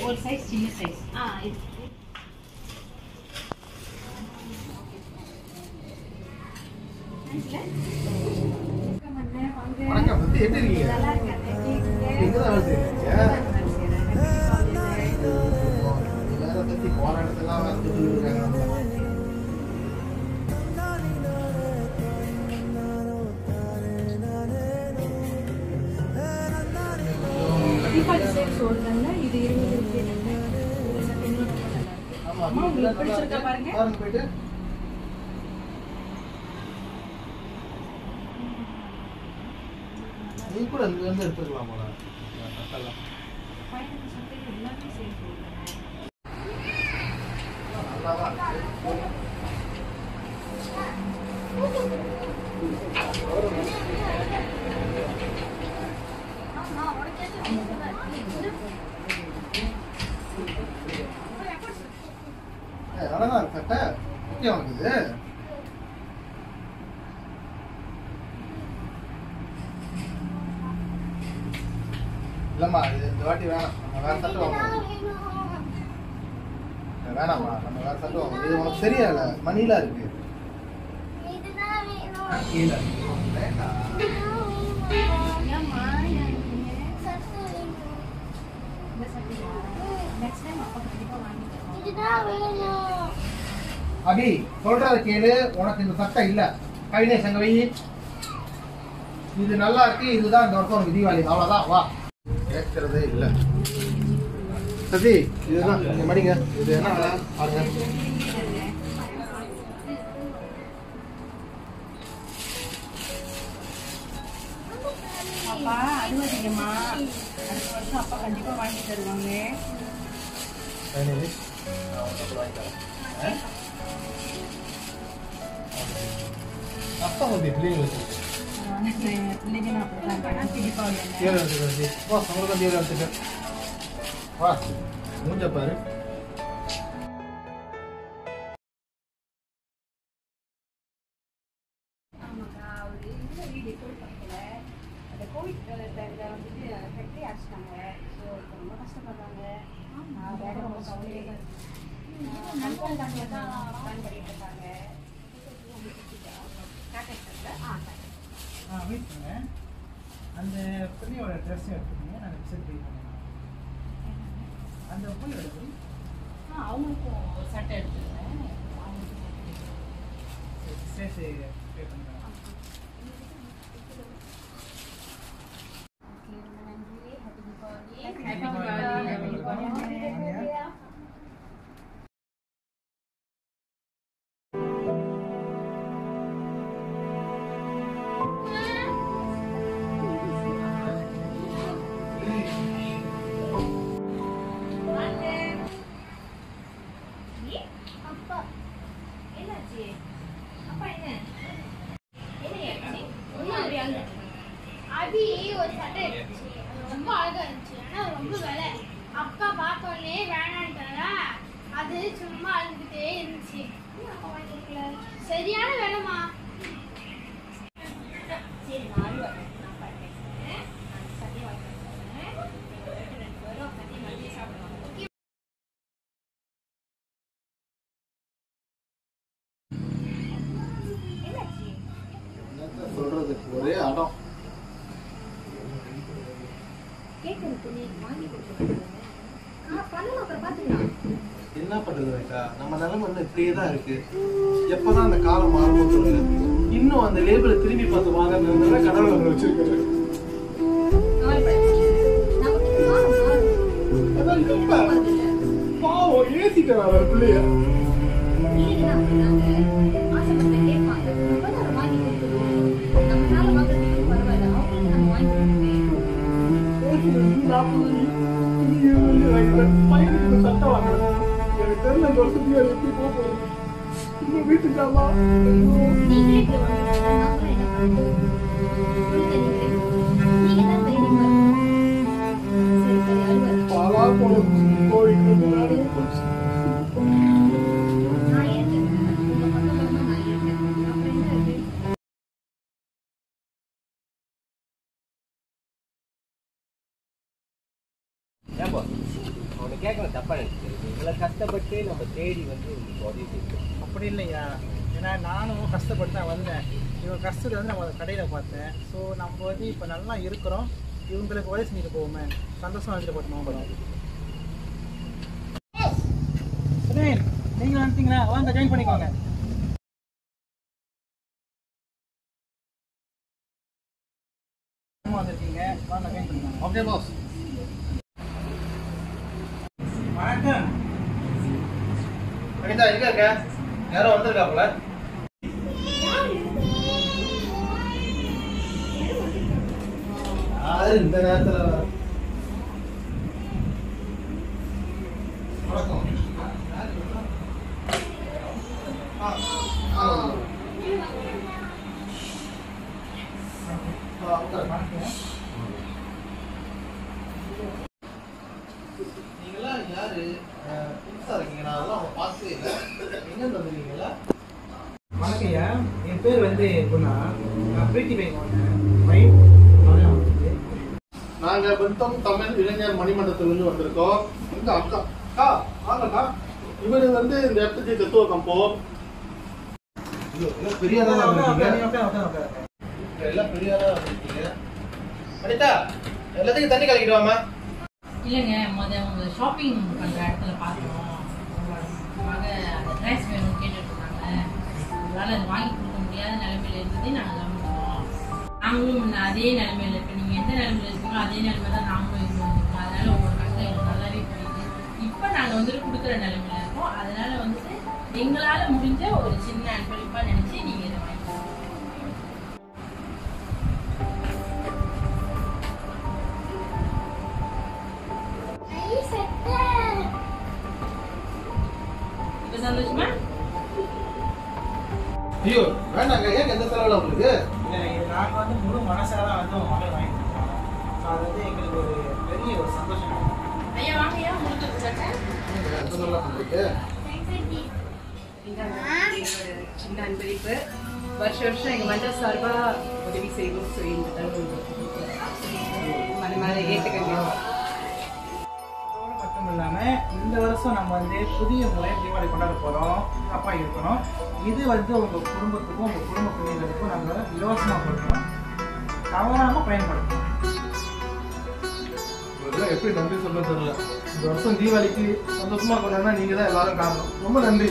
ஒரு சைஸ் சின்ன சைஸ் வணக்கம் எப்படி இருக்கீங்க? எல்லாரும் பத்தி போற இடத்தெல்லாம் வந்துட்டு இருக்காங்க. இது 20 பிடிச்சிருக்கா பாருங்க. போயிட்டு நீ கூட அங்க இருந்து எடுத்துக்கலாம் போல. அழகா இருக்கட்ட முக்கியம் இருக்குது. இல்லம்மா இந்த வாட்டி வேணாம், நம்ம வேற சட்டை வாங்கணும். வேணாம்மா, நம்ம வேற சட்டை வாங்கணும். இது உனக்கு சரியால மணிலாம் இருக்கு. அபி சொல்றத கேளு, உனக்கு இந்த சட்டை இல்ல. கைனே சங்க வை. இது நல்லா இருக்கு, இதுதான் இந்த வருஷம் உனக்கு தீபாவளி. அவ்வளவுதான், வா. கேட்கறதே இல்ல சசி. இதுதான் நீங்க மடிங்க. இது என்ன பாருங்க. அப்பா அழுவாதீங்கம்மா, அடுத்த வருஷம் அப்பா கண்டிப்பா வாங்கி தருவாங்க. அப்பா வந்து பிள்ளைங்களுக்கு பிள்ளைங்க அப்படிதான் தீபாவளி வா, சமரகம் தீவிர எடுத்துக்க. வா, மூஞ்ச பாரு. கோவிட் டைம்ல வந்துட்டு ஃபேக்டரி அடிச்சிட்டாங்க. ஸோ இப்போ ரொம்ப கஷ்டப்படுறாங்க. வேற ரொம்ப கவலையாக கண்ட்ரோல் தான் பிளான் பண்ணிட்டு இருக்காங்க. வெயிட் பண்ணுங்க. அந்த பிள்ளையோட ட்ரெஸ் எடுத்துக்கோங்க, நான் வெப்சைட் பே பண்ணுறேன். அந்த பிள்ளையோட போய் அவங்களுக்கும் ஒரு சட்டை எடுத்துருக்கேன். ஸ்டேஷ் பே பண்ணுறேன். அபி ஒரு சட்டை இருந்துச்சு, ரொம்ப அழகா இருந்துச்சு. ஆனா ரொம்ப விலை. அப்பா பார்த்தோன்னே வேணான்ட்டாரா, அது சும்மா அழுதுகிட்டே இருந்துச்சு. சரியான விலைமா. சரி, நான் சட்டையை வாங்கி தரேன். 2 பேரும் சட்டையை வாங்கி சாப்பிடுவாங்க. என்னாச்சு? கேட்கறது நீ வாங்கி கொடுத்துருங்க. பண்ணலாம், அப்புறம் பார்த்துக்கலாம். என்ன பண்றது அக்கா, நம்ம நிலைமை இன்னும் இப்படியே தான் இருக்கு. எப்பதான் அந்த காலம் மாறுமோ தெரியல. இன்னும் அந்த லேபிளை திரும்பி பார்த்து வாங்க கடவுள் அவங்க வச்சிருக்காரு. பாவம் ஏசிட்டு வர பிள்ளைய சட்டம் வாங்கணும். எனக்கு தெரிஞ்ச அந்த வருஷத்துக்கு எப்படி போகும் இன்னும் வீட்டுக்காமா பாலா போனோம் கோழிக்கு கேட்கணும் தப்பா நினைச்சு இவ்வளோ கஷ்டப்பட்டு நம்ம தேடி வந்து உதவி செய்யணும். அப்படி இல்லையா, ஏன்னா நானும் கஷ்டப்பட்டு தான் வந்தேன். இவங்க கஷ்டத்தை வந்து நம்ம கடையில் பார்த்தேன். ஸோ நம்ம வந்து இப்போ நல்லா இருக்கிறோம். இவங்களுக்கு உதவி செஞ்சுட்டு போவோமே, சந்தோஷமா வந்துட்டு போட்டோம். படம் நீங்கள் வந்துட்டீங்களா? வாங்க ஜாயின் பண்ணிக்கோங்க. வந்திருக்கீங்க, வாங்க ஜாயின் பண்ணிக்கோங்க. Okay boss. வணக்கம். அனிதா எங்க இருக்க? யாரோ வந்திருக்காப்புல. யாரு இந்த நேரத்துல? வணக்கம். நீங்களாம் யாரு? புதுசா இருக்கீங்க, நான் அதெல்லாம் அவங்க பார்த்தே இல்லை. எங்க வந்துருக்கீங்களா? வணக்கம்யா, என் பேர் வந்து குணா. நான் பிரீத்தி பைக் நாங்க பிருத்தம் தமிழ் இளைஞர் மணிமண்டலத்திலிருந்து வந்திருக்கோம். எங்க அக்கா அக்கா வாங்கக்கா. இவரு வந்து இந்த இடத்துக்கு தத்துவ கம்போ பெரியாரா எல்லாம் பெரியாரா இருக்கீங்க. அனிதா எல்லாத்துக்கும் தண்ணி கலக்கிட்டு வாமா. இல்லைங்க, அவங்க ஷாப்பிங் பண்ணுற இடத்துல பார்த்தோம். அந்த ட்ரெஸ் வேணும்னு கேட்டுட்டு இருந்தாங்க. அதனால அது வாங்கி கொடுக்க முடியாத நிலைமையில இருந்ததே நாங்கள் கவனிச்சோம். நாங்களும் அதே நிலைமையில, இப்போ நீங்கள் எந்த நிலைமையில இருக்கீங்களோ அதே நிலைமை தான் நாங்களும் இருக்கோம். அதனால உங்களோட கஷ்டம் எங்களுக்கு நல்லாவே புரியுது. இப்போ நாங்கள் வந்துட்டு கொடுக்குற நிலைமையில இருக்கோம். அதனால வந்துட்டு எங்களால் முடிஞ்ச ஒரு சின்ன அன்பளிப்பாக நினச்சி நீங்கள் இதை வாங்கிக்கோங்க. இப்போ சந்தோஷமா? ஐயோ வேண்டாங்க, ஏன் எந்த செலவுல உங்களுக்கு? நாங்கள் வந்து முழு மனசாக தான் வந்து உங்க மகள் வாங்கி கொடுத்தோம். ஸோ அது வந்து எங்களுக்கு ஒரு பெரிய ஒரு சந்தோஷம். ஐயா வாங்கய்யா, முடிஞ்சு சின்ன அன்பளிப்பு. வருஷம் எங்க மண்டல் சார்பா உதவி செய்வோம். ஸோ இந்த தகவல் மனமாரி ஏற்றுக்கங்க. அதோடு மட்டும் இல்லாமல் இந்த வருஷம் நம்ம வந்து புதிய முறை தீபாவளி கொண்டாட போகிறோம். அப்பா இருக்கணும். இது வந்து உங்கள் குடும்பத்துக்கும் உங்கள் குடும்ப பிள்ளைகளுக்கும் நாங்கள் இலவசமாக கொடுக்கணும். தவறாமல் பயன்படுத்தணும். இதெல்லாம் எப்படி நன்றி சொல்ல தெரியல. இந்த வருஷம் தீபாவளிக்கு சந்தோஷமா கொண்டாடினா நீங்க தான் எல்லாரும் காரணம். ரொம்ப நன்றி.